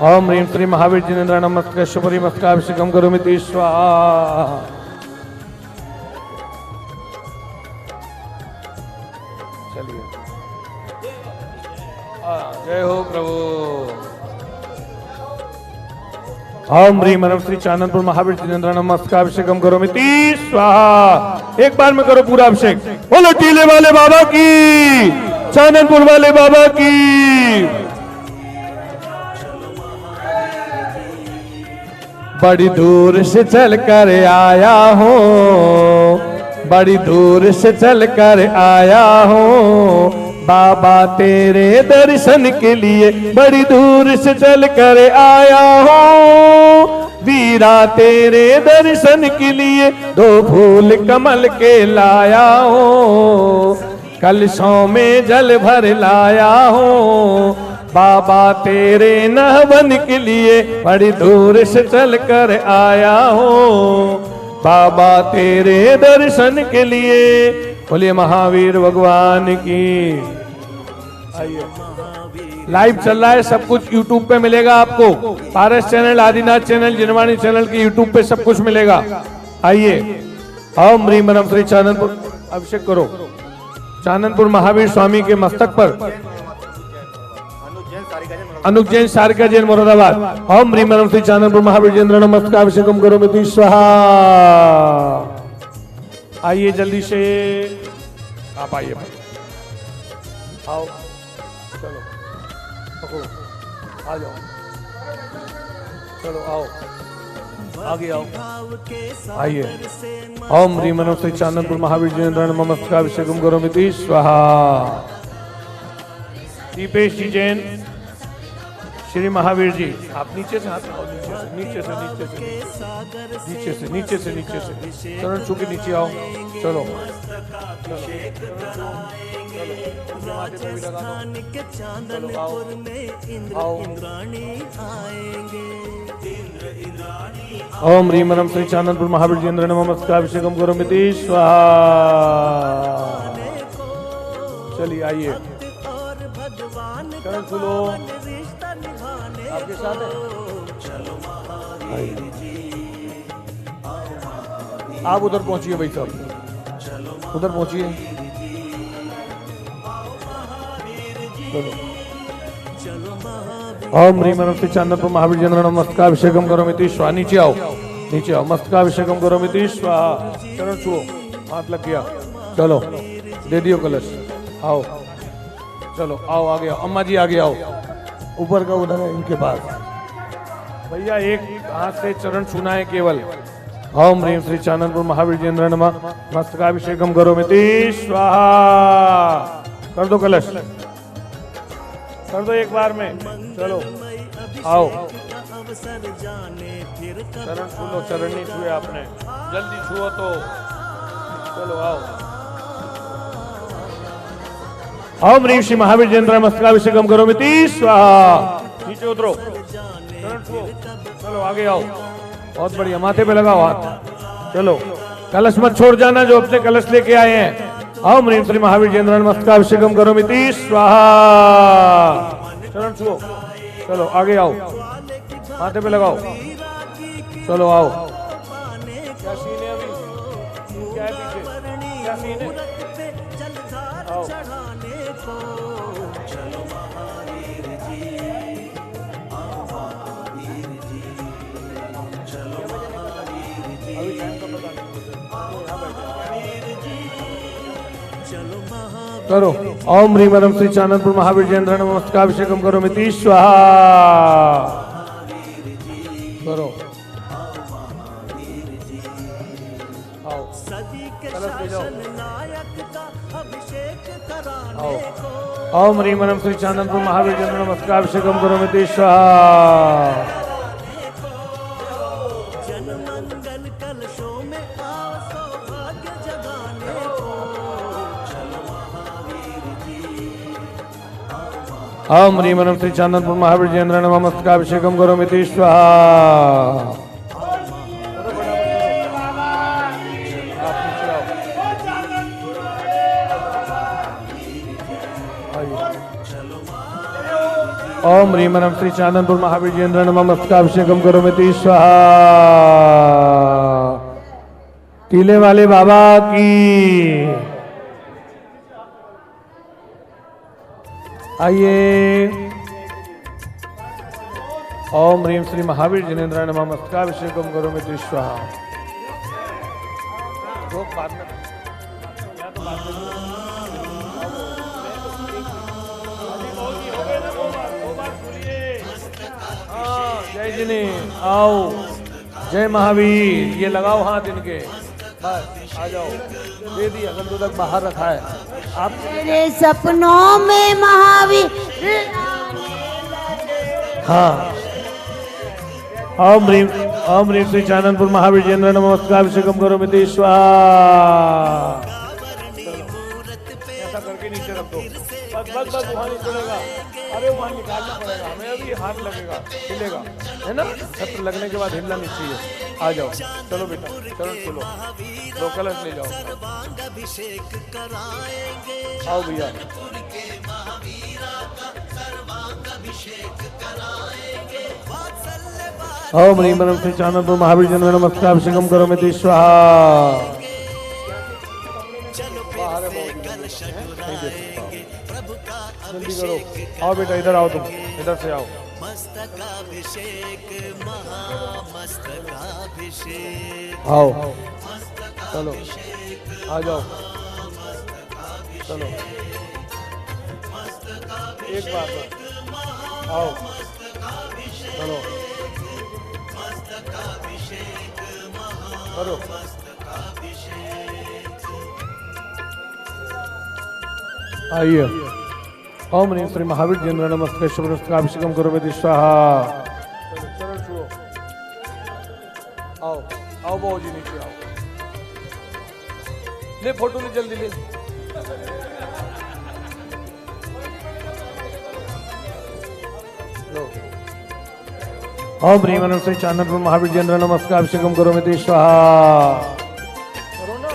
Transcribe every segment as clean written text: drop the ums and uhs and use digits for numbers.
ओम ह्रीं श्री महावीर जिनेन्द्र नमस्कार शुभरी मस्काभिषेकम करोमि स्वाहा। चलिए जय हो प्रभु। ओम ह्रीं मनम श्री चाननपुर महावीर जिनेन्द्र नमस्काभिषेकम करोमि स्वाहा। एक बार में करो पूरा अभिषेक। बोलो टीले वाले बाबा की, चाननपुर वाले बाबा की। बड़ी दूर से चल कर आया हूँ, बड़ी दूर से चल कर आया हूँ बाबा तेरे दर्शन के लिए। बड़ी दूर से चल कर आया हूँ वीरा तेरे दर्शन के लिए। दो फूल कमल के लाया हूँ, कलशों में जल भर लाया हूँ बाबा तेरे नहवन के लिए। बड़ी दूर से चल कर आया हूँ बाबा तेरे दर्शन के लिए। बोलिए महावीर भगवान की। आइए लाइव चल रहा है, सब कुछ यूट्यूब पे मिलेगा आपको। पारस चैनल, आदिनाथ चैनल, जिनवाणी चैनल के यूट्यूब पे सब कुछ मिलेगा। आइए ओम ह्रीं मनम श्री चाननपुर। अभिषेक करो चाननपुर महावीर स्वामी के मस्तक पर। अनुज जैन, सारिका जैन, मुरादाबाद। ओम ह्रीं मनम श्री चाननपुर महावीर जिनेन्द्र नमस्काभिषेकम करोमि स्वाहा। आइए जल्दी से आप आइए, आओ चलो पकड़ो, आ जाओ, चलो आओ आगे आओ। आइए ओम ह्रीं मनम श्री चाननपुर महावीर जिनेन्द्र नमस्काभिषेकम करोमि स्वाहा। दीपेश जी जैन, श्री महावीर जी, आप नीचे से हाथ लगाओ, नीचे से नीचे से नीचे से नीचे से नीचे से चरण छू के नीचे आओ। चलो ओम ह्रीं मनम श्री चाननपुर महावीर जिनेन्द्र नमस्काभिषेकम करोमि स्वाहा। चलिए आइए चरण छू आपके साथ है। आप उधर पहुंचिए भाई साहब, उधर पहुंचिए। ओम ह्रीं मनम श्री चाननपुर महावीर जिनेन्द्र नमस्काभिषेकम करोमि स्वाहा। नीचे आओ, नीचे आओ, मस्तकाभिषेकम करोमि स्वाहा। चरण छुओ, हाथ लग गया। चलो दे दियो कलश, आओ चलो आओ आगे आओ। अम्मा जी आगे आओ, ऊपर का उधर है इनके पास। भैया एक हाथ से चरण छूना है केवल। ओम ह्रीं श्री चाननपुर महावीर जिनेन्द्र मस्तकाभिषेकम करोमि स्वाहा। कर दो कलश, कर दो एक बार में। चलो आओ, चरण छू लो, चरण नहीं छुए आपने, जल्दी छुओ तो। चलो आओ। ओम ह्रीं श्री महावीर जिनेन्द्र मस्तकाभिषेकम करोमि स्वाहा। नीचे उतरो, चरण छुओ, चलो आगे आओ। बहुत बढ़िया, माथे पे लगाओ हाथ। चलो कलश मत छोड़ जाना जो अपने कलश लेके आए हैं। ओम ह्रीं श्री महावीर जिनेन्द्र मस्तकाभिषेकम करोमि स्वाहा। चरण छुओ, चलो आगे आओ, माथे पे लगाओ। चलो आओ। क्या सीन है अभी, क्या है पीछे, क्या सीन है? आओ करो। ओम ह्रीं मनम श्री चाननपुर महावीर जिनेन्द्र नमस्काभिषेकम करोमि स्वाहा। करो आओ, कलश ले जाओ। आओ ओम ह्रीं मनम श्री चाननपुर महावीर जिनेन्द्र नमस्काभिषेकम करोमि स्वाहा। ओम ह्रीं मनम श्री चाननपुर महावीर जिनेन्द्र नमस्काभिषेकम करोमि स्वाहा। ओम ह्रीं नम श्री चाननपुर महावीरेंद्र नमः मस्तकाभिषेकम करोमि स्वाहा। टीले वाले बाबा की। आइए। ओम ह्रीं श्री महावीर जिनेन्द्र नमः मस्तकाभिषेकम करोमि स्वाहा। जय जिने आओ। जय महावीर। ये लगाओ हाथ इनके, बस आ जाओ। दे दिया, गंदू तक बाहर रखा है। आप मेरे सपनों में महावीर। हाँ। ओम ह्रीं श्री चाननपुर महावीर जिनेन्द्र नमः मस्तकाभिषेकम करोमि स्वाहा। ऐसा करके नीचे रख दो। बस वहाँ नहीं चलेगा। अरे वहाँ निकालना पड़ेगा हमें, अभी हाथ लगेगा, हिलेगा, है ना। छत्र लगने के बाद हिलना नहीं चाहिए। आ जाओ, चलो बेटा, चलो चलो, दो कलश ले जाओ। आओ भैया। ओम ह्रीं नम श्री चाननपुर महावीर जिनेन्द्र नमः मस्तकाभिषेकम करोमि स्वाहा। जल्दी करो। आओ बेटा, इधर आओ, तुम इधर से आओ। आओ, चलो आ जाओ, चलो एक बार आओ, चलो करो। आइए। ओम ह्रीं श्री महावीर जिनेन्द्र नमः मस्तकाभिषेकम करोमि स्वाहा। चरण छुओ। आओ आओ बाबू जी, नीचे आओ। ले फोटो ले, जल्दी ले। ओम ह्रीं नम श्री चाननपुर महावीर जिनेन्द्र नमः मस्तकाभिषेकम करोमि स्वाहा। करो ना।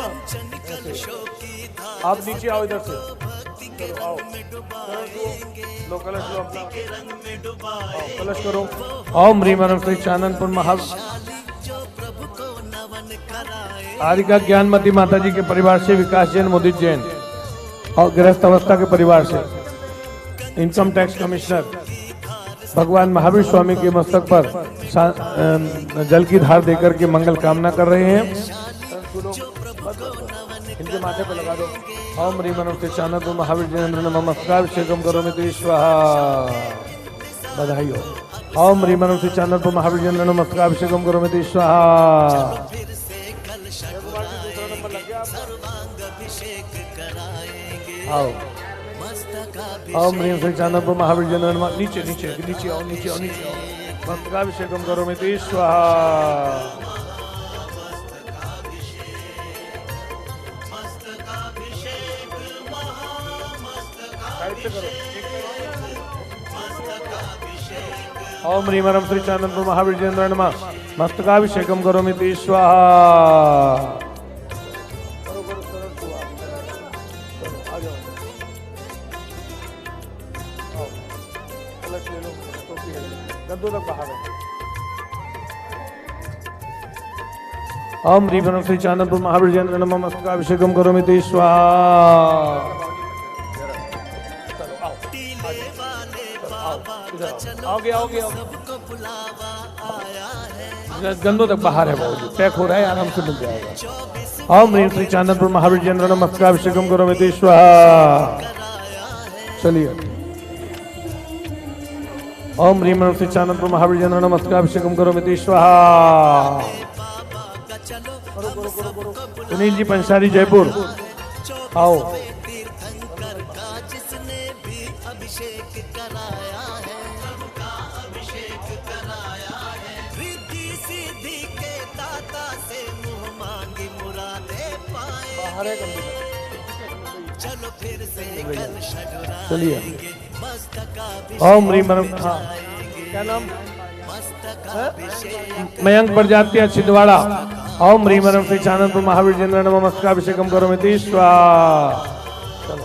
आप नीचे आओ, इधर से आओ। लो कलश लो अपना, कलश करो। ओम ह्रीं नम श्री चाननपुर महावीर। आरिका ज्ञानमती माता जी के परिवार से विकास जैन, मोदित जैन और गृहस्थ अवस्था के परिवार से इनकम टैक्स कमिश्नर भगवान महावीर स्वामी के मस्तक पर जल की धार देकर के मंगल कामना कर रहे हैं। इनके माथे पे लगा दो। ओम ह्रीं नम श्री चाननपुर महावीर जिनेन्द्र नमः मस्तकाभिषेकम करोमि स्वाहा। बधाई हो। ओम ह्रीं नम श्री चाननपुर महावीर जिनेन्द्र नमः मस्तकाभिषेकम करोमि स्वाहा। आओ। ओम ह्रीं श्री चाननपुर महावीर जिनेन्द्र नमः। नीचे नीचे नीचे आओ, नीचे आओ, नीचे आओ। मस्तकाभिषेकम करोमि स्वाहा। ओम ह्रीं नम श्री चाननपुर महावीर जिनेन्द्र नमः मस्तकाभिषेकम करोमि स्वाहा। ओम ह्रीं नम श्री चाननपुर महावीर जिनेन्द्र नमः मस्तकाभिषेकम करोमि स्वाहा। आओगे आओगे गंदों तक बाहर है, बहुत पैक हो रहा है, आराम से मिल जाएगा। ओम ह्रीं श्री चाननपुर महावीर जिनेन्द्र नमः मस्तकाभिषेकम करोमि स्वाहा। चलिए। ओम ह्रीं नम श्री चाननपुर महावीर जिनेन्द्र नमः मस्तकाभिषेकम करोमि स्वाहा। सुनील जी पंसारी जयपुर आओ। चलिए। ओम ह्रीं नम। हाँ, क्या नाम? मयंक प्रजापति छिंदवाड़ा। ओम ह्रीं नम श्री चाननपुर महावीर जिनेन्द्र नमः मस्तकाभिषेकम करोमि स्वाहा। चलो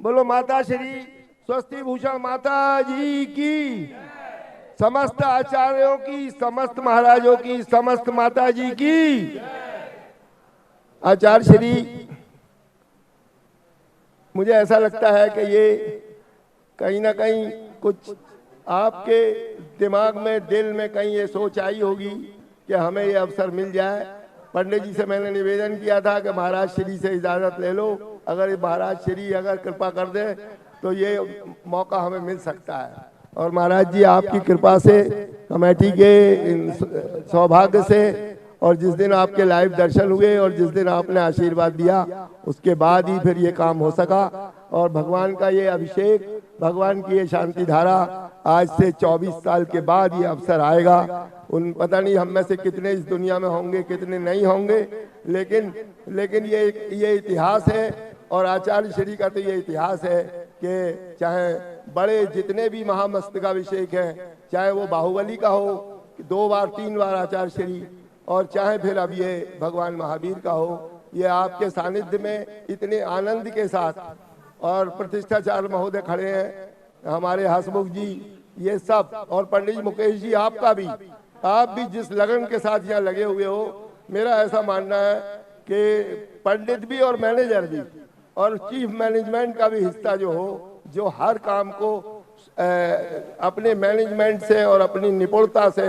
बोलो माता श्री स्वस्ति भूषण माता जी की, समस्त आचार्यों की, समस्त महाराजों की, समस्त माता जी की। आचार्य श्री, मुझे ऐसा लगता है कि ये कहीं ना कहीं कुछ आपके दिमाग में, दिल में कहीं ये सोच आई होगी कि हमें ये अवसर मिल जाए। पंडित जी से मैंने निवेदन किया था कि महाराज श्री से इजाज़त ले लो, अगर महाराज श्री अगर कृपा कर दे तो ये मौका हमें मिल सकता है। और महाराज जी आपकी कृपा से, कमेटी के सौभाग्य से, और जिस दिन आपके लाइव दर्शन हुए और जिस दिन आपने आशीर्वाद दिया, उसके बाद ही फिर ये काम हो सका। और भगवान का ये अभिषेक, भगवान की ये शांति धारा, आज से 24 साल के बाद ये अवसर आएगा। उन पता नहीं हम में से कितने इस दुनिया में होंगे, कितने नहीं होंगे, लेकिन ये इतिहास है। और आचार्य श्री का तो ये इतिहास है कि चाहे बड़े जितने भी महामस्तकाभिषेक हैं, चाहे वो बाहुबली का हो 2 बार 3 बार आचार्य श्री, और चाहे फिर अब ये भगवान महावीर का हो, ये आपके सानिध्य में इतने आनंद के साथ। और प्रतिष्ठाचार्य महोदय खड़े हैं, हमारे हसमुख जी, ये सब, और पंडित जी मुकेश जी, आपका भी, आप भी जिस लगन के साथ यहाँ लगे हुए हो, मेरा ऐसा मानना है कि पंडित भी और मैनेजर भी और चीफ मैनेजमेंट का भी हिस्सा जो हो, जो हर काम को अपने मैनेजमेंट से और अपनी निपुणता से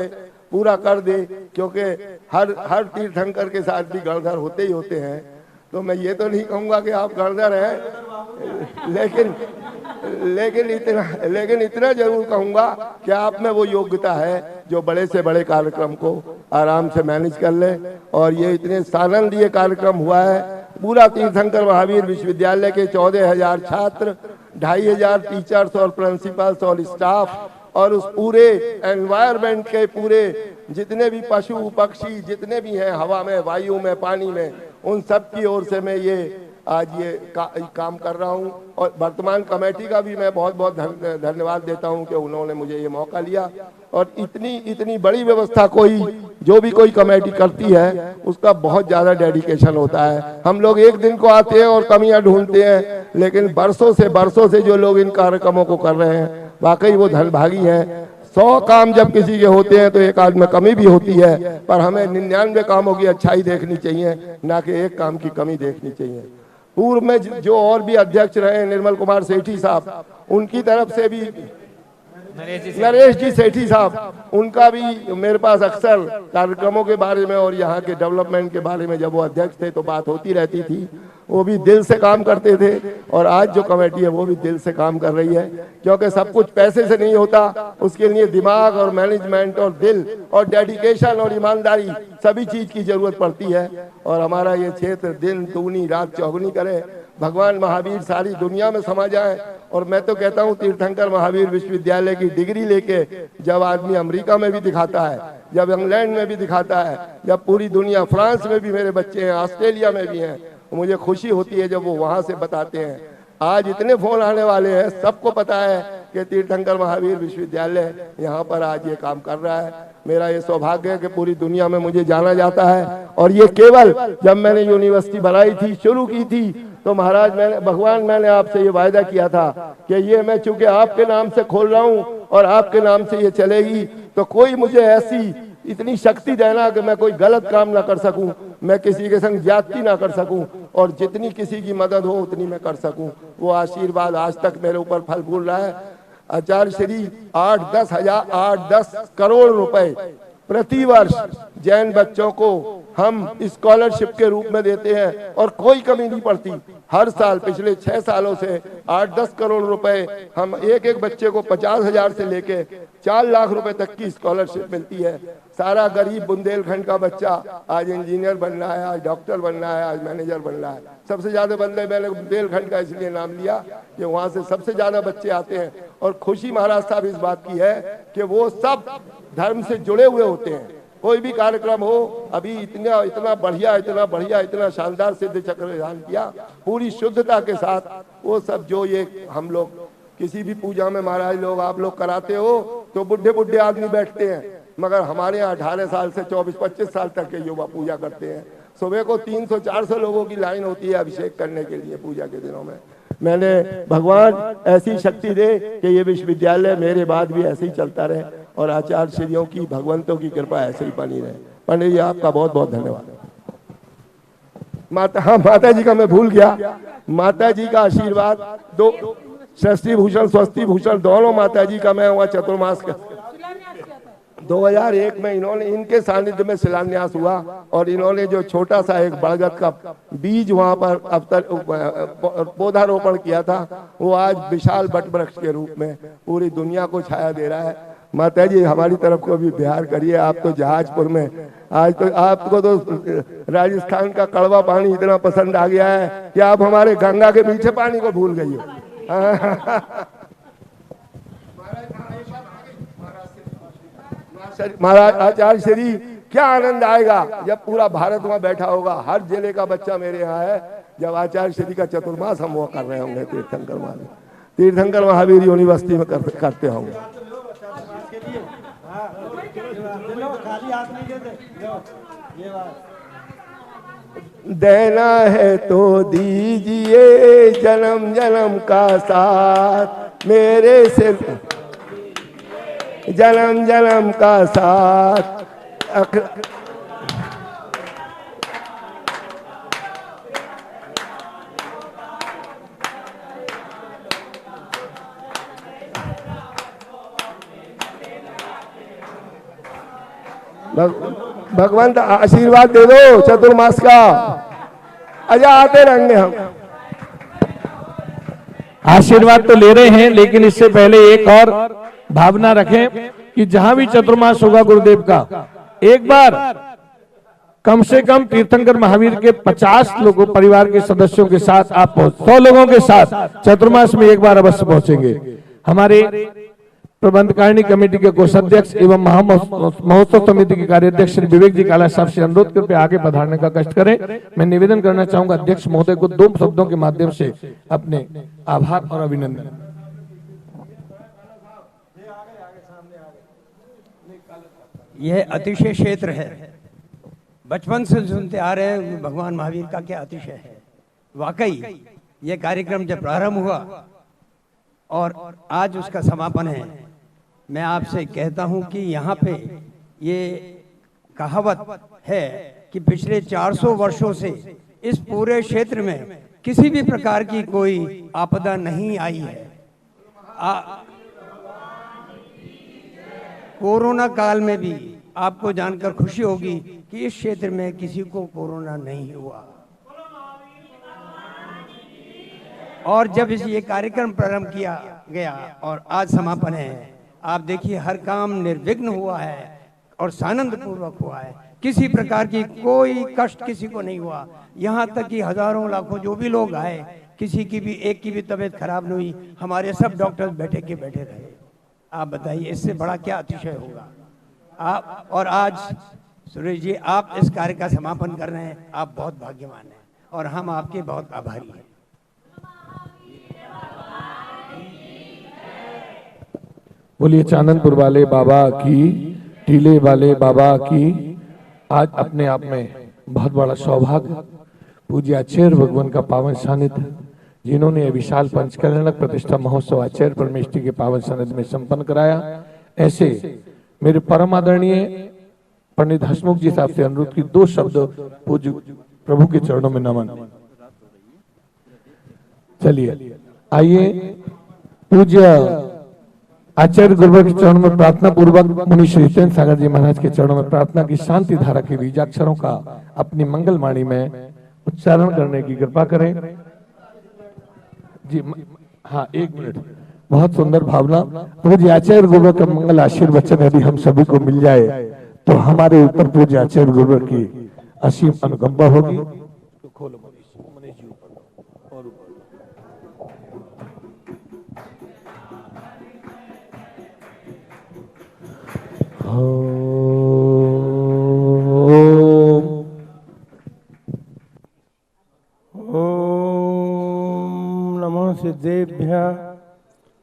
पूरा कर दे, क्योंकि हर तीर्थंकर के साथ भी गणधर होते ही होते हैं। तो मैं ये तो नहीं कहूँगा कि आप गणधर हैं, लेकिन इतना जरूर कहूँगा कि आप में वो योग्यता है जो बड़े से बड़े कार्यक्रम को आराम से मैनेज कर ले। और ये इतने सानंदीय कार्यक्रम हुआ है। पूरा तीर्थंकर महावीर विश्वविद्यालय के 14,000 छात्र, 2,500 टीचर्स और प्रिंसिपल्स और स्टाफ, और उस पूरे एनवायरनमेंट के पूरे जितने भी पशु पक्षी जितने भी हैं, हवा में, वायु में, पानी में, उन सब की ओर से मैं ये आज ये काम कर रहा हूँ। और वर्तमान कमेटी का भी मैं बहुत बहुत धन्यवाद देता हूँ कि उन्होंने मुझे ये मौका लिया। और इतनी बड़ी व्यवस्था जो भी कोई कमेटी करती है, उसका बहुत ज़्यादा डेडिकेशन होता है। हम लोग एक दिन को आते हैं और कमियां ढूंढते हैं, लेकिन बरसों से जो लोग इन कार्यक्रमों को कर रहे हैं, वाकई वो धनभागी हैं। 100 काम जब किसी के होते हैं तो एक आध में कमी भी होती है, पर हमें 99 कामों की अच्छाई देखनी चाहिए, ना कि एक काम की कमी देखनी चाहिए। पूर्व में जो और भी अध्यक्ष रहे, निर्मल कुमार सेठी साहब, उनकी तरफ से भी नरेश जी सेठी साहब, उनका भी मेरे पास अक्सर कार्यक्रमों के बारे में और यहाँ के डेवलपमेंट के बारे में जब वो अध्यक्ष थे तो बात होती रहती थी। वो भी दिल से काम करते थे, और आज जो कमेटी है वो भी दिल से काम कर रही है, क्योंकि सब कुछ पैसे से नहीं होता, उसके लिए दिमाग और मैनेजमेंट और दिल और डेडिकेशन और ईमानदारी सभी चीज की जरूरत पड़ती है। और हमारा ये क्षेत्र दिन दूनी रात चौगुनी करे, भगवान महावीर सारी दुनिया में समा जाए। और मैं तो कहता हूँ तीर्थंकर महावीर विश्वविद्यालय की डिग्री लेके जब आदमी अमेरिका में भी दिखाता है, जब इंग्लैंड में भी दिखाता है, जब पूरी दुनिया, फ्रांस में भी मेरे बच्चे हैं, ऑस्ट्रेलिया में भी हैं, मुझे खुशी होती है जब वो वहां से बताते हैं। आज इतने फोन आने वाले हैं, सबको पता है कि तीर्थंकर महावीर विश्वविद्यालय यहाँ पर आज ये काम कर रहा है। मेरा ये सौभाग्य है कि पूरी दुनिया में मुझे जाना जाता है। और ये केवल जब मैंने यूनिवर्सिटी बनाई थी, शुरू की थी, तो महाराज मैंने आपसे ये वायदा किया था कि ये मैं चूंकि आपके नाम से खोल रहा हूँ और आपके नाम से ये चलेगी, तो कोई मुझे ऐसी इतनी शक्ति देना कि मैं कोई गलत काम ना कर सकूं, मैं किसी के संग ज्यादती ना कर सकूं, और जितनी किसी की मदद हो उतनी मैं कर सकूं। वो आशीर्वाद आज तक मेरे ऊपर फल फूल रहा है। आचार्य श्री 8-10 करोड़ रुपए प्रति वर्ष जैन बच्चों को हम स्कॉलरशिप के रूप में देते हैं, और कोई कमी नहीं पड़ती। हर साल पिछले 6 सालों से 8-10 करोड़ रुपए हम एक बच्चे को 50,000 से लेके 4 लाख रुपए तक की स्कॉलरशिप मिलती है। सारा गरीब बुंदेलखंड का बच्चा आज इंजीनियर बन रहा है, आज डॉक्टर बन रहा है, आज मैनेजर बन रहा है। सबसे ज्यादा बंदे मैंने बुंदेलखंड का इसलिए नाम लिया कि वहां से सबसे ज्यादा बच्चे आते हैं। और खुशी महाराज साहब इस बात की है कि वो सब धर्म से जुड़े हुए होते हैं। कोई भी कार्यक्रम हो, अभी इतना बढ़िया इतना शानदार सिद्ध चक्र विधान किया पूरी शुद्धता के साथ। वो सब जो ये हम लोग किसी भी पूजा में महाराज लोग आप लोग कराते हो तो बुढ़े आदमी बैठते हैं, मगर हमारे यहाँ 18 साल से 24-25 साल तक के युवा पूजा करते हैं। सुबह को 300-400 लोगों की लाइन होती है अभिषेक करने के लिए पूजा के दिनों में। मैंने भगवान ऐसी शक्ति दे कि ये विश्वविद्यालय मेरे बाद भी ऐसे ही चलता रहे और आचार्य श्रियों की भगवंतों की कृपा ऐसे ही बनी रहे। पंडित जी आपका बहुत बहुत धन्यवाद। माता, हाँ माता जी का मैं भूल गया, माता जी का आशीर्वाद दो, षष्ठी भूषण स्वस्ति भूषण दोनों माता जी का मैं वहाँ चतुर्मास का 2001 में इन्होंने, इनके सानिध्य में शिलान्यास हुआ और इन्होंने जो छोटा सा एक बरगद का बीज वहां पर पौधारोपण किया था, वो आज विशाल वट वृक्ष के रूप में पूरी दुनिया को छाया दे रहा है। माता जी हमारी तरफ को भी बिहार करिए। आप तो जहाजपुर में, आज तो आपको तो राजस्थान का कड़वा पानी इतना पसंद आ गया है कि आप हमारे गंगा के मीठे पानी को भूल गई हो। महाराज आचार्य श्री, क्या आनंद आएगा जब पूरा भारत वहाँ बैठा होगा, हर जिले का बच्चा मेरे यहाँ है, जब आचार्य श्री का चतुर्मास हम वो कर रहे होंगे तीर्थंकर महावीर यूनिवर्सिटी में करते होंगे। देना है तो दीजिए जन्म जन्म का साथ, मेरे से जन्म जन्म का साथ। भगवंत आशीर्वाद दे दो चतुर्मास का, अजा आते रहेंगे हम। आशीर्वाद तो ले रहे हैं, लेकिन इससे पहले एक और भावना रखें कि जहां भी चतुर्मास होगा गुरुदेव का, एक बार कम से कम तीर्थंकर महावीर के 50 लोगों परिवार के सदस्यों के साथ आप 100 लोगों के साथ चतुर्मास में एक बार अवश्य पहुंचेंगे। हमारे प्रबंधकारिणी कमेटी के कोषाध्यक्ष एवं महोत्सव समिति के कार्याध्यक्ष श्री विवेक जी काला साहब से अनुरोध करके आगे पधारने का कष्ट करें। मैं निवेदन करना चाहूंगा अध्यक्ष महोदय को 2 शब्दों के माध्यम से अपने आभार और अभिनंदन। यह अतिशय क्षेत्र है, बचपन से सुनते आ रहे हैं भगवान महावीर का क्या अतिशय है। वाकई यह कार्यक्रम जब प्रारंभ हुआ और आज उसका समापन है, मैं आपसे कहता हूं कि यहाँ पे ये कहावत है कि पिछले 400 वर्षों से इस पूरे क्षेत्र में किसी भी प्रकार की कोई आपदा नहीं आई है। कोरोना काल में भी आपको जानकर खुशी होगी कि इस क्षेत्र में किसी को कोरोना नहीं हुआ। और जब ये कार्यक्रम प्रारंभ किया गया और आज समापन है, आप देखिए हर काम निर्विघ्न हुआ है और सानंद पूर्वक हुआ है। किसी प्रकार की कोई कष्ट किसी को नहीं हुआ। यहाँ तक कि हजारों लाखों जो भी लोग आए, किसी की भी एक की भी तबीयत खराब नहीं हुई। हमारे सब डॉक्टर्स बैठे के बैठे रहे। आप बताइए इससे बड़ा क्या अतिशय होगा। आप और आज सुरेश जी आप इस कार्य का समापन कर रहे हैं, आप बहुत भाग्यवान हैं और हम आपके बहुत आभारी हैं। बोलिए चांदनपुर वाले बाबा की, टीले वाले बाबा की। आज अपने आप में बहुत बड़ा सौभाग्य पूज्य आचार्य भगवान का पावन सानिध्य, जिन्होंने विशाल पंचकल्याणक प्रतिष्ठा महोत्सव आचार्य परमेष्ठी के पावन सानिध्य में संपन्न कराया। ऐसे मेरे परम आदरणीय पंडित हसमुख जी साहब से अनुरोध की 2 शब्द पूज्य प्रभु के चरणों में नमन। चलिए आइए पूज्य आचार्य गुरुवर के चरणों में प्रार्थना पूर्वक मुनि श्री हितेंद्र सागर जी महाराज के चरणों में प्रार्थना की शांति धारा के बीजाक्षरों का अपनी मंगलवाणी में उच्चारण करने की कृपा करें। जी हाँ, 1 मिनट। बहुत सुंदर भावना। पूज्य आचार्य गुरुवर का मंगल आशीर्वचन यदि हम सभी को मिल जाए तो हमारे ऊपर पूज्य आचार्य गुरुवर की असीम अनुकंपा होगी। तो खोलो मनीष जी ऊपर और ऊपर। ओम नमः सिद्धेभ्यः,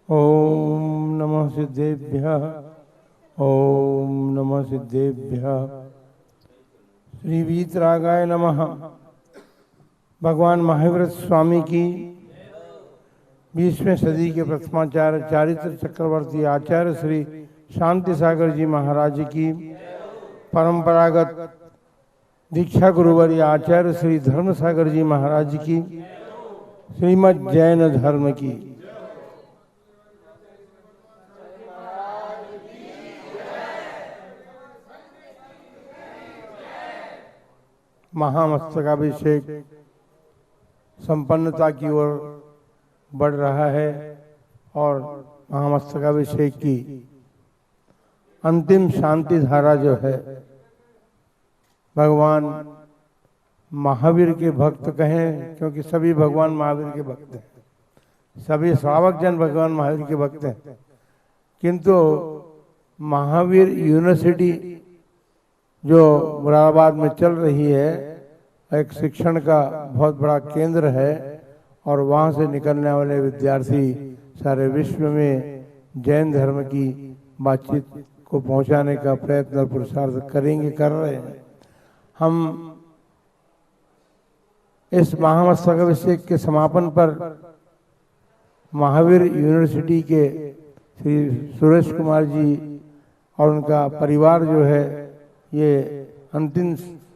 ओम नमः सिद्धेभ्यः, ओम नमः सिद्धेभ्यः। श्री वीतरागाय नमः। भगवान महावीर स्वामी की, 20वीं सदी के प्रथमाचार्य चारित्र चक्रवर्ती आचार्य श्री शांति सागर जी महाराज की, परंपरागत दीक्षा गुरुवर्य आचार्य श्री धर्म सागर जी महाराज की, श्रीमद् जैन धर्म की। महामस्तकाभिषेक संपन्नता की ओर बढ़ रहा है और महामस्तकाभिषेक की अंतिम शांति धारा जो है, भगवान महावीर के भक्त कहें, क्योंकि सभी भगवान महावीर के भक्त हैं, सभी श्रावक जन भगवान महावीर के भक्त हैं, किंतु महावीर यूनिवर्सिटी जो मुरादाबाद में चल रही है, एक शिक्षण का बहुत बड़ा केंद्र है और वहाँ से निकलने वाले विद्यार्थी सारे विश्व में जैन धर्म की बातचीत को पहुँचाने का प्रयत्न और पुरुषार्थ करेंगे, कर रहे हैं। हम इस महामस्तकाभिषेक के समापन पर महावीर यूनिवर्सिटी के श्री सुरेश कुमार जी और उनका परिवार जो है ये अंतिम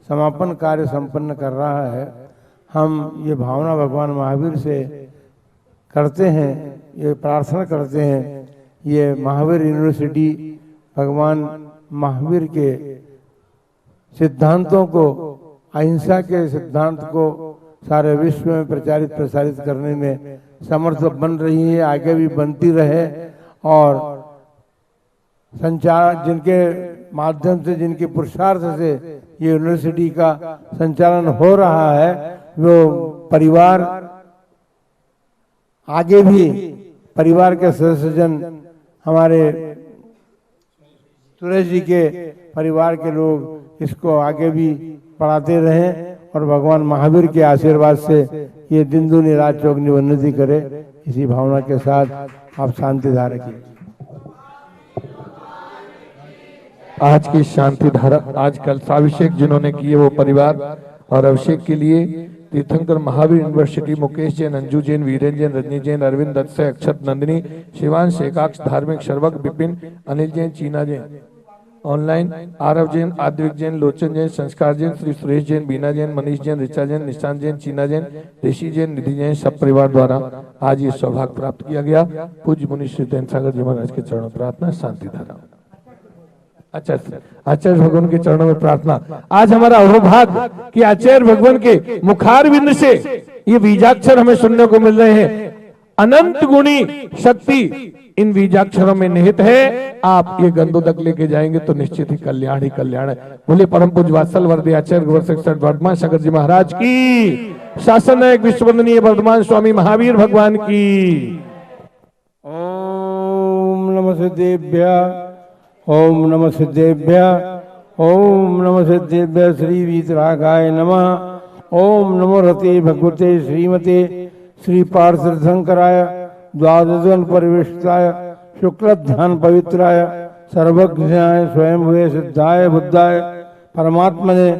समापन कार्य संपन्न कर रहा है। हम ये भावना भगवान महावीर से करते हैं, ये प्रार्थना करते हैं, ये महावीर यूनिवर्सिटी भगवान महावीर के सिद्धांतों को, अहिंसा के सिद्धांत को सारे विश्व में प्रचारित प्रसारित करने में समर्थ बन रही है, आगे भी बनती रहे और संचार जिनके माध्यम से, जिनके पुरुषार्थ से ये यूनिवर्सिटी का संचालन हो रहा है, वो परिवार आगे भी, परिवार के सदस्यजन, हमारे सुरेश जी के परिवार के लोग इसको आगे भी पढ़ाते रहें और भगवान महावीर के आशीर्वाद से ये दिन दुनी रात चौगनी उन्नति करे। इसी भावना के साथ आप शांति धारा कीजिए। आज की शांति धारा, आज कलशाभिषेक जिन्होंने किए वो परिवार, और अभिषेक के लिए तीर्थंकर महावीर यूनिवर्सिटी मुकेश जैन, अंजू जैन, वीरेन जैन, रजनी जैन, अरविंद दत्त से, अक्षत नंदिनी, शिवांश, एकाक्ष, धार्मिक, सर्वक, विपिन, अनिल जैन, चीना जैन, ऑनलाइन आरव जैन, आद्विक जैन, लोचन जैन, संस्कार जैन, श्री सुरेश जैन, बीना जैन, मनीष जैन, ऋचा जैन, निशांत जैन, चीना जैन, ऋषि जैन, निधि जैन, सब परिवार द्वारा आज ये सौभाग्य प्राप्त किया गया। पूज्य मुनि श्री जैन सागर जी महाराज के चरणों प्रार्थना, शांति धारा। आचार्य भगवान के चरणों में प्रार्थना। आज हमारा अहोभाग्य कि आचार्य भगवान के मुखारविंद से ये बीजाक्षर हमें सुनने को मिल रहे हैं। अनंत गुणी शक्ति इन बीजाक्षरों में निहित है। आप ये गंदों तक लेके जाएंगे तो निश्चित ही कल्याण है। बोले परम पूज्य वात्सल वर्दी आचार्य गोवर्धन वर्धमान सागर जी महाराज की, शासन नायक विश्ववंदनीय वर्धमान स्वामी महावीर भगवान की। ओम नमः सिद्धेभ्यः, ओम नमः सिद्धेभ्यः, ओम नमः सिद्धेभ्यः। श्री वीतरागाय नमः। ओम नमो रते भगवते श्रीमते श्री पार्थिवशंकराय द्वादशन परिविष्टाय शुक्ल ध्यान पवित्राय सर्वज्ञाय स्वयंभुवे सिद्धाय बुद्धाय परमात्मने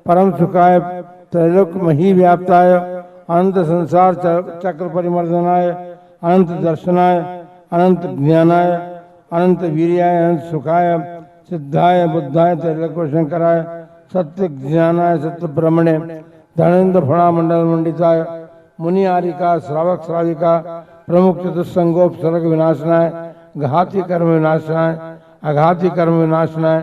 परम सुखाय त्रैलोक मही व्याप्ताय अनंत संसार चक्र परिमर्दनाय अनंत दर्शनाय अनंत ज्ञानाय अनंत वीर्याय अनंत सुखाय सिद्धाय बुद्धाय त्रैलोक शंकराय सत्य ज्ञानाय सत्य ब्रह्मणे धनेन्द्र फणा मंडल मंडिताय मुनि आरिका श्रावक श्राविका प्रमुख चतुस्संगोपसर्ग विनाशनाय घाती कर्म विनाशनाय अघाती कर्म विनाशनाय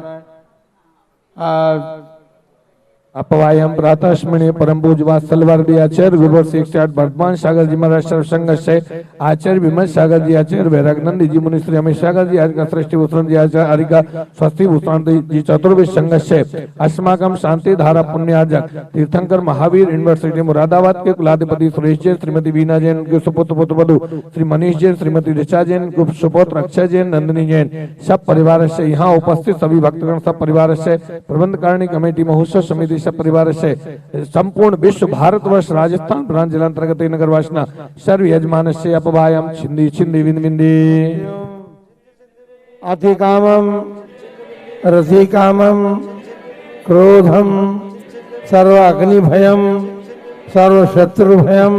अपवायम प्रातस्मरणीय परम पूज्य वात्सल वर्दी आचार्य गुरुवर शिक्षार्थ वर्धमान सागर जी महाराज सर्वसंग से आचार्य विमल सागर जी आचार्य वैरागनंद जी मुनि श्री अमित सागर जी आज का सृष्टि भूषण जी आचार्य हरिका स्वस्ति भूषण जी चतुर्वेद संघ से अस्माकम शांति धारा पुण्यार्जक तीर्थंकर महावीर यूनिवर्सिटी मुरादाबाद के कुलाधिपति सुरेश जैन, श्रीमती बीना जैन, उनके सुपुत्र पुत्रवधु श्री मनीष जैन, श्रीमती ऋचा जैन, सुपुत्र अक्षय जैन, नंदिनी जैन, सब परिवार से यहाँ उपस्थित सभी भक्तगण सब परिवार से प्रबंधकारिणी कमेटी महोत्सव समिति सब परिवार से संपूर्ण विश्व भारतवर्ष राजस्थान प्रांत जिलांतर्गत नगर वासना सर्व यजमान से अपवायम छिंदी छिंदी बिंद बिंदी अति कामम रति कामम क्रोधम सर्व अग्नि भयम सर्व शत्रु भयम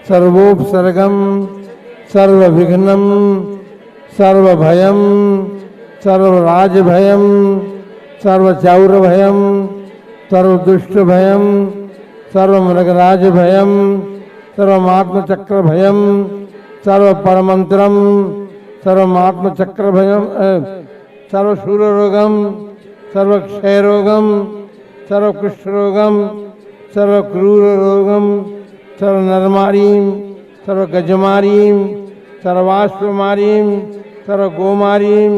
सर्वोपसर्गम सर्वविघ्नं सर्वभयं सर्वराजभयं सर्वचौरभयं सर्वदुष्टभयं सर्वमृगराजभयं सर्वमात्मचक्रभयं सर्वपरमंत्रं सर्वमात्मचक्रभयं सर्वशूलरोगं सर्वक्षयरोगं सर्वकुष्ठरोगं सर्वक्रूररोगं सर्वनरमारीं सर्वगजमारीं सर्वाश्वमारीं सर्वगोमारीं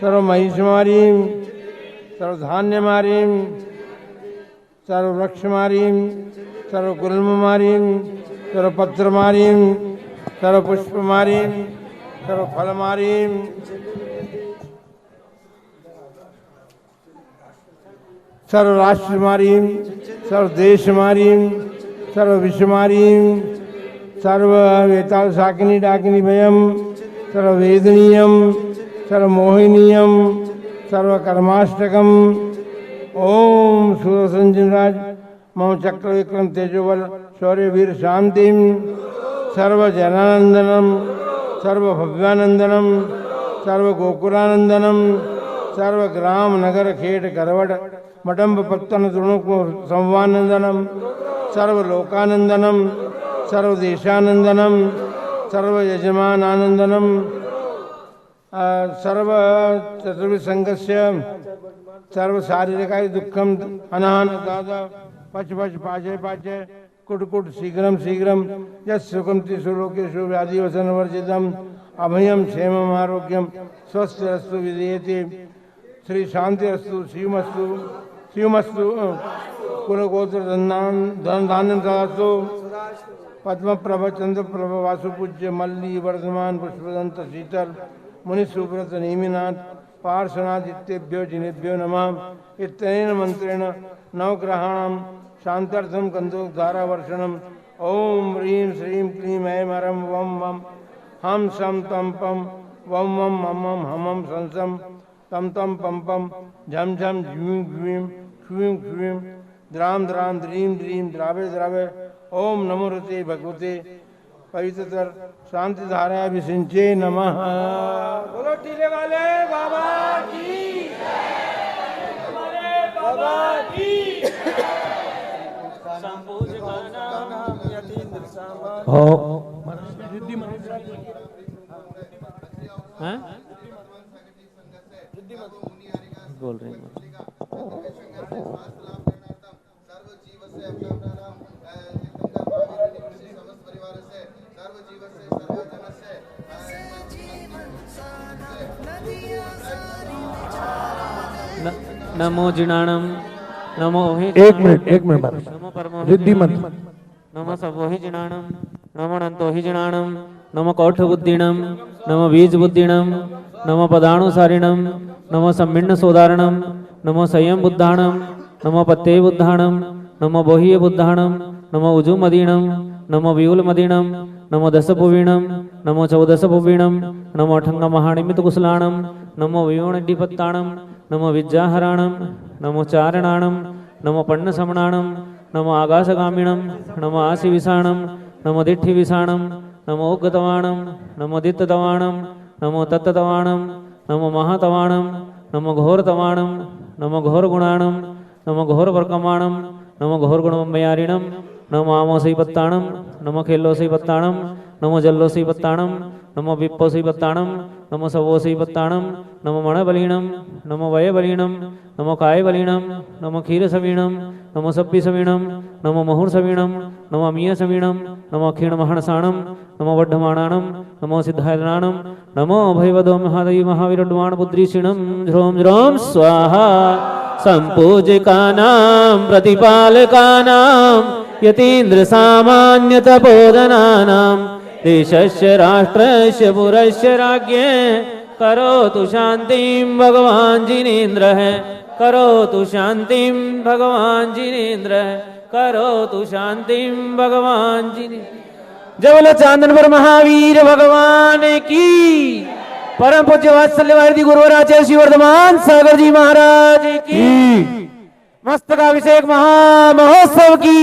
सर्वमहिषमारीं सर्वधान्यमारीं सर्ववृक्षमारीं सर्वगुल्ममारीं सर्वपत्रमारीं सर्वपुष्पमारीं सर्वफलमारीं सर्वराष्ट्रमारीं सर्वदेशमारीं सर्वविश्वमारीं सर्ववेताल शाकिनी डाकिनी भयं सर्ववेदनीयं सर्वमोहिनीयं सर्वकर्माष्टकम् ओम सुरसंजनराज मम चक्र विक्रम तेजोबल शौर्य वीर शांतिम सर्वजनानंदनम सर्वभव्यानंदनम सर्वगोकुलानंदनम सर्वग्राम नगर खेट करवट मडम्ब पत्तन तृणुक संवानंदनम सर्वलोकानंदनम सर्वदेशानंदनम सर्वयजमानानंदनम सर्व चतुर्विसंगस्य सर्व शारीरिकाय दुःखम अनाहन दादा पच पच पाचे पाचे कुट कुट शीघ्रम शीघ्रम यस्सुखम त्रिशुलोकेषु व्याधि वसन वर्जितम अभयम क्षेमम आरोग्यम स्वस्थ रस्तु विधेयते श्री शांति रस्तु शिवमस्तु शिवमस्तु कुलगोत्र धन धान्यम सदास्तु पद्म प्रभ चंद्र प्रभ वासु पूज्य मल्ली वर्धमान पुष्पदंत शीतल मुनि सुब्रत नेमिनाथ पार्श्वनादित्येभ्यो जिनेभ्यो नमः इत्यनेन मंत्रेण नवग्रहाणां शांत्यर्थं गंधोद्धारावर्षणम् ओम ह्रीं श्रीं क्लीं ऐं हरं वं वं हम सम तम पम वं वं मम मम हमम संसम तम तम पम पम झम झम झ्वीं घ्वीं क्वीं क्वीं द्राम द्राम द्रीं द्रीं द्रावे द्रावे ओम नमो रते भगवते पवित्रतर शांति धारा विसिंचे नमः। बोलो टीले वाले बाबा की हमारे बाबा की हो बोल रहे हैं नमो जिनाणम नमो एक मिनट नमो परमो रिद्धि मत नमो सबोहि जिनाणम नमो अनंतोहि जिनाणम नमो कौठ बुद्धिणम नमो बीज बुद्धिणम नमो पदाणुसारिणम नमो सम्मिन्न सोदारणम नमो संयम बुद्धाणम नमो पत्ते बुद्धाणम नमो बोह्य बुद्धाणम नमो उजु मदीणम नमो व्यूल मदीणम नमो दस पुवीणम नमो चौदस पुवीणम नमो अठंग महानिमित कुशलाणम नमो वियोणिपत्ताणम नमो विद्याहराणम नमो चारणाणम नमो पन्नसमणाणम नमो आकाशगामिणम नमो आशिविषाणम नमो दिट्ठिविषाणम नमो उग्गतवाणम नमो दित्ततवाणम नमो तत्ततवाणम नमो महातवाणम नमो घोरतवाणम नमो घोरगुणाणम नमो घोरवर्कमाणम नमो घोरगुणमयारिणम नमो आमोसैपत्ताणम नमो खेलोसैपत्ताणम नमो जल्लोसैपत्ताणम नमो विप्पोसैपत्ताणम नमो सवोसैपत्ताणम नमो मणबलीणम नमो वयबलीणम नमो कायबलीणम नमो क्षीरसवीणम नमो सप्पीसवीणम नमो मुहुर्सवीणम नमो अमीयसवीणम नमो क्षीणमहणसाणम नमो वड्ढमाणाणम नमो सिद्धायनाणम नमो भैवदो महादेवी महावीरड्वाण पुद्रीषिणम ध्रोम ध्रोम स्वाहा संपूजिकानां प्रतिपालकानां यतीन्द्र सामान्य तपोधनानां देशस्य राष्ट्रस्य पुरस्य राज्ञे करोतु शांतिं भगवान जिनेन्द्रः करोतु शांतिं भगवान जिनेन्द्रः करोतु शांतिं भगवान जिनेन्द्र। जय बोलो चांदनपुर महावीर भगवान की। परम पूज्य वात्सल्यवादी गुरुवराचार्य श्री वर्धमान सागर जी महाराज की। मस्तकाभिषेक महामहोत्सव की।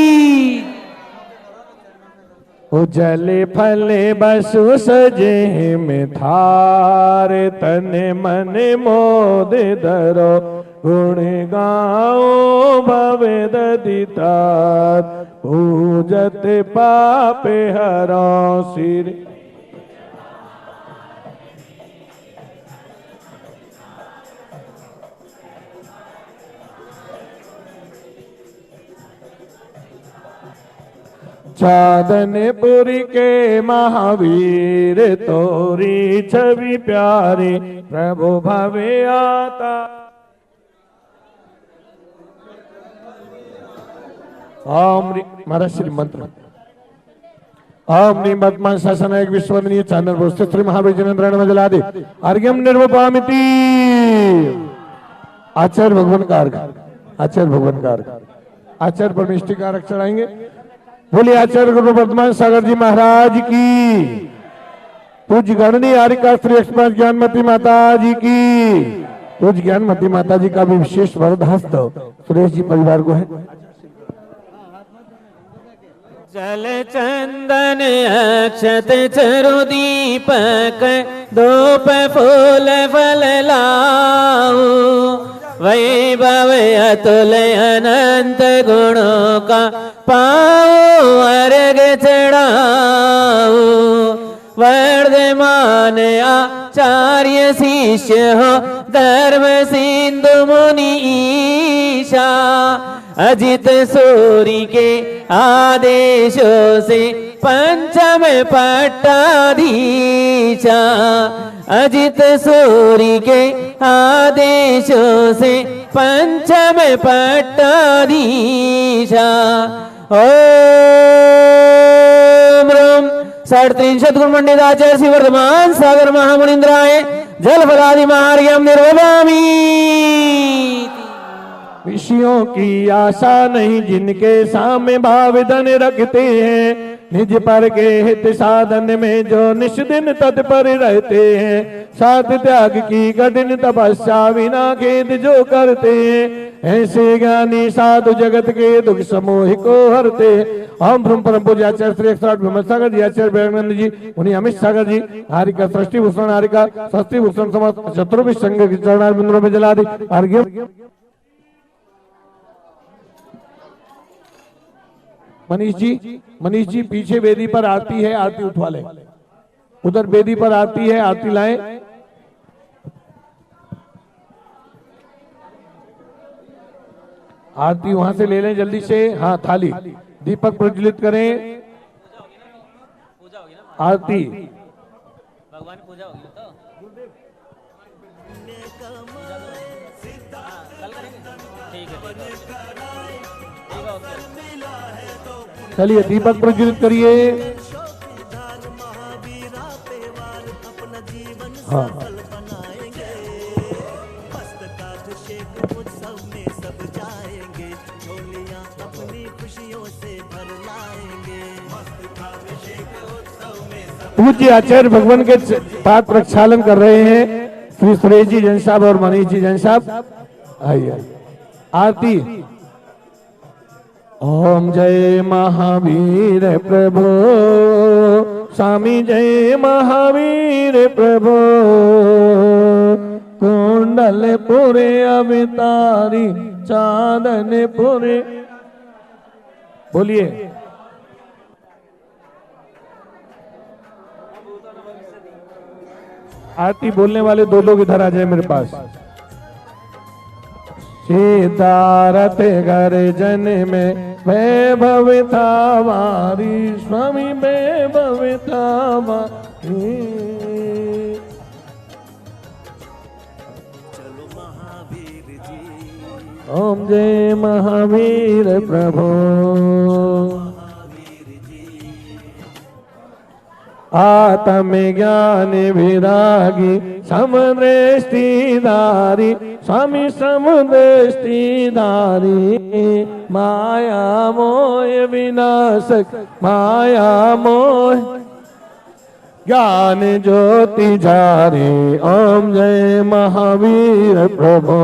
जले फले बसु सजे में थार तन मन मोद धरो गुण गाओ भवे ददितार पूजत पापे हरो सिर चादनपुरी के महावीर तोरी छवि प्यारी प्रभु भवे आता ओम महाराज श्री मंत्र ओम नीम वर्तमान शासन एक विश्वनीय चांदन श्री महावीर जिनेन्द्र मजलादि अर्घ्यम निर्वपामिति आचार्य भगवान का अर्घ आचार्य भगवान का अर्घ आचार्य परमिष्टि का अर्घ चढ़ाएंगे। बोलिए आचार्य गुरु वर्धमान सागर जी महाराज की, पूज्य गणनी आरिका श्री एक्सप्रेस ज्ञानमती माता जी की, पूज्य ज्ञानमती माता जी का भी विशेष वरदहस्त सुरेश जी परिवार को है। जल चंदन अक्षत चरु दीपक धूप फूल फल लाओ वैभव अतुल अनंत गुणों का पाओ अर्घ चढ़ाओ वर्धमान आचार्य शिष्य हो धर्म सिंधु मुनि ईशा अजित सूरी के आदेशों से पंचम पट्टाधीशा अजित सूरी के आदेशों से पंचम पट्टाधीशा ओम ह्रम 350 गुरुमंडिताचार्य श्री वर्धमान सागर महामुनिंद्राय जल फलादि मार्गम निर्वपामि। विषयों की आशा नहीं जिनके सामने भावधन रखते हैं निज पर के हित साधन में जो निष्दिन तत्पर रहते हैं साथ त्याग की कठिन तपस्या बिना खेद जो करते हैं ऐसे ज्ञानी साधु जगत के दुख समूह को हरते। हम ब्रह्म परम पूज्य आचार्य श्री 108 भीमत सागर जी आचार्य विवेकानंद जी उन्हीं अमित सागर जी हारिका सृष्टि भूषण हारिका सृष्टि भूषण समस्त चतुर्भिष संघ के चरणारविंदों में जला दी अर्घ्य। मनीष जी पीछे वेदी पर आरती है, आरती उठवा ले। उधर वेदी पर आरती है, आरती लाएं। आरती वहां से ले लें जल्दी से। हाँ थाली दीपक प्रज्वलित करें। आरती भगवान पूजा होगी तो चलिए दीपक प्रज्वलित करिए। हाँ पूज्य आचार्य भगवान के पाठ प्रक्षालन कर रहे हैं श्री सुरेश जी जैन साहब और मनीष जी जैन साहब। आइए आरती। ओम जय महावीर प्रभु स्वामी जय महावीर प्रभु कुंडलपुरे अवतारी चांदनपुरे। बोलिए आरती बोलने वाले दो लोग इधर आ जाए मेरे पास। सीतारथ घर जन में वैभव था वारी स्वामी वैभव था वारी। चलो महावीर जी ओम जय महावीर प्रभु आत्म ज्ञान विरागी समदृष्टिधारी स्वामी समदृष्टिधारी माया मोह विनाशक माया मोह ज्ञान ज्योति जारी। ओम जय महावीर प्रभु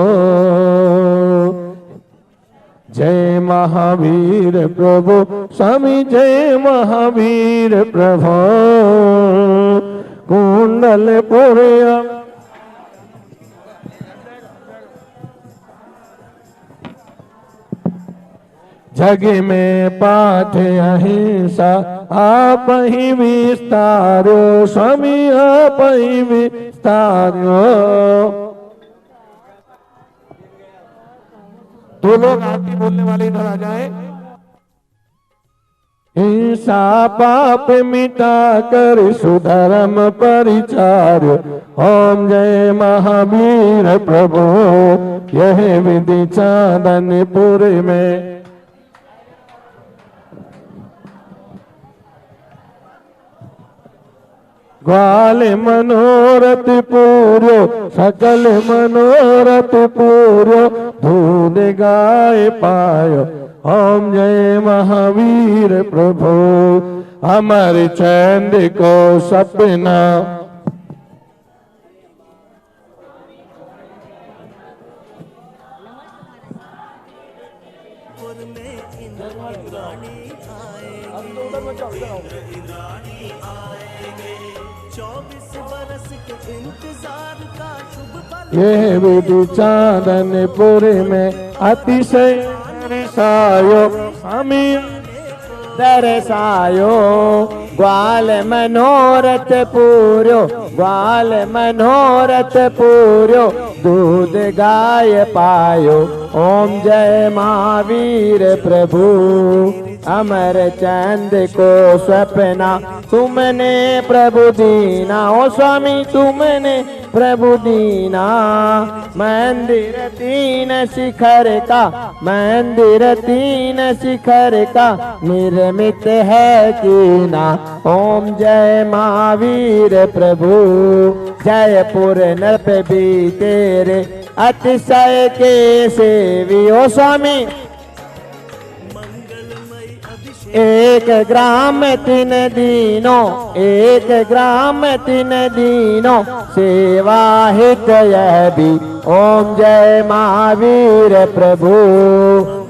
जय महावीर प्रभु स्वामी जय महावीर प्रभु कुंडल पुरिया जग में पाठ अहिंसा आप ही विस्तारो स्वामी आप ही विस्तारो। दो लोग आरती बोलने वाले इधर आ जाए। हिंसा पाप मिटा कर सुधर्म परिचार ओम जय महावीर प्रभु यह विधि चांदनपुर में। ग्वाल मनोरथ पूरो सकल मनोरथ पूरो दूध गाय पायो ओम जय महावीर प्रभु अमर चंद को सपना। यह विधि चांदनपुर में अतिशय दर्शायो हमें दर्शायो ग्वाल मनोरथ पूर्यो ग्वाल मनोरथ पूर्यो दूध गाय पायो ओम जय महावीर प्रभु अमर चंद को सपना तुमने प्रभु दीना ओ स्वामी तुमने प्रभु दीना। मंदिर तीन शिखर का मंदिर तीन शिखर का निर्मित है कीना ओम जय महावीर प्रभु जयपुर नृप भी तेरे अतिशय के सेवी ओ स्वामी। एक ग्राम तीन दिनों एक ग्राम तीन दिनों सेवा हित यह भी ओम जय महावीर प्रभु।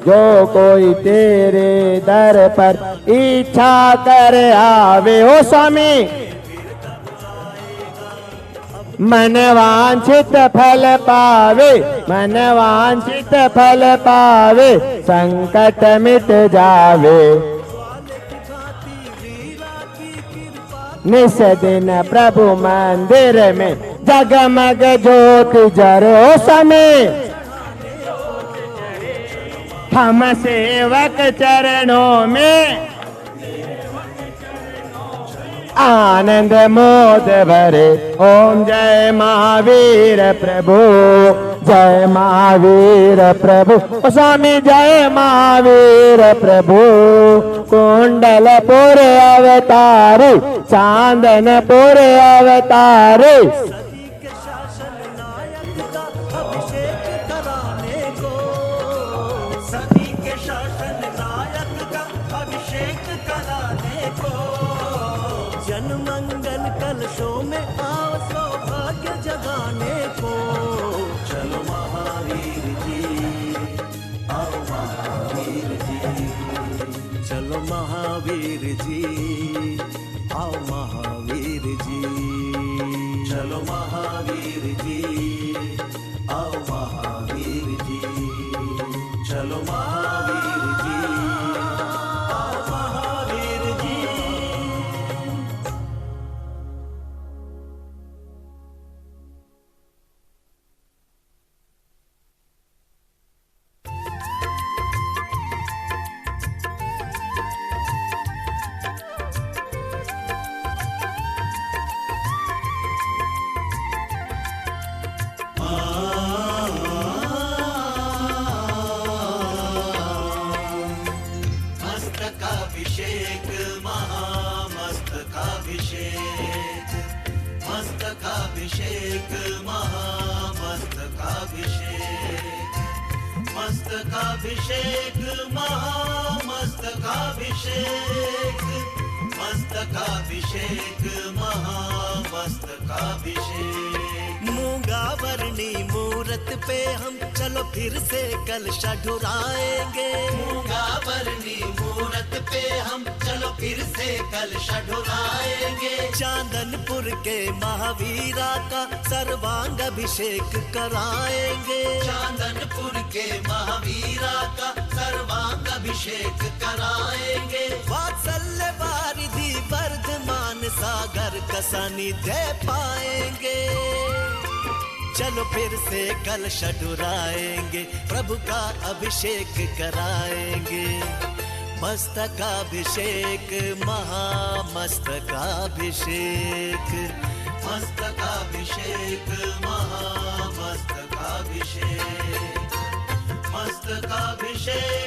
जो कोई तेरे दर पर इच्छा कर आवे ओ स्वामी मन वांछित फल पावे मन वांछित फल पावे संकट मिट जावे। निस दिन प्रभु मंदिर में जगमग ज्योत जरो समय हम सेवक चरणों में आनंद मोद भरे ओम जय महावीर प्रभु जय महावीर प्रभु स्वामी जय महावीर प्रभु। कुंडलपुर अवतारी चांदनपुर अवतारी जनमंगल कलशों में आओ सौभाग्य जगाने को। चलो महावीर जी आओ महावीर जी चलो महावीर जी आओ महावीर जी चलो महावीर जी आओ महावीर जी चलो महावीर जी आओ महावीर जी। मस्तकाभिषेक महामस्तकाभिषेक मस्तकाभिषेक महामस्तकाभिषेक मस्तकाभिषेक महामस्तकाभिषेक मस्तकाभिषेक महामस्तकाभिषेक। मूंग मूंगा वर्णी मूरत पे हम चलो फिर से कलशा ढुराएंगे। मूंगा वर्णी मूरत पे हम चलो फिर से कलशा ढुराएंगे। चांदनपुर के महावीरा का सर्वांग अभिषेक कराएंगे। चांदनपुर के महावीरा का सर्वांग अभिषेक कराएंगे। वात्सल्य वारिधि वर्धमान सागर का सानिध्य पाएंगे। चलो फिर से कलश ढुराएंगे, प्रभु का अभिषेक कराएंगे। मस्तकाभिषेक महामस्तकाभिषेक, मस्तकाभिषेक महामस्तकाभिषेक, मस्तकाभिषेक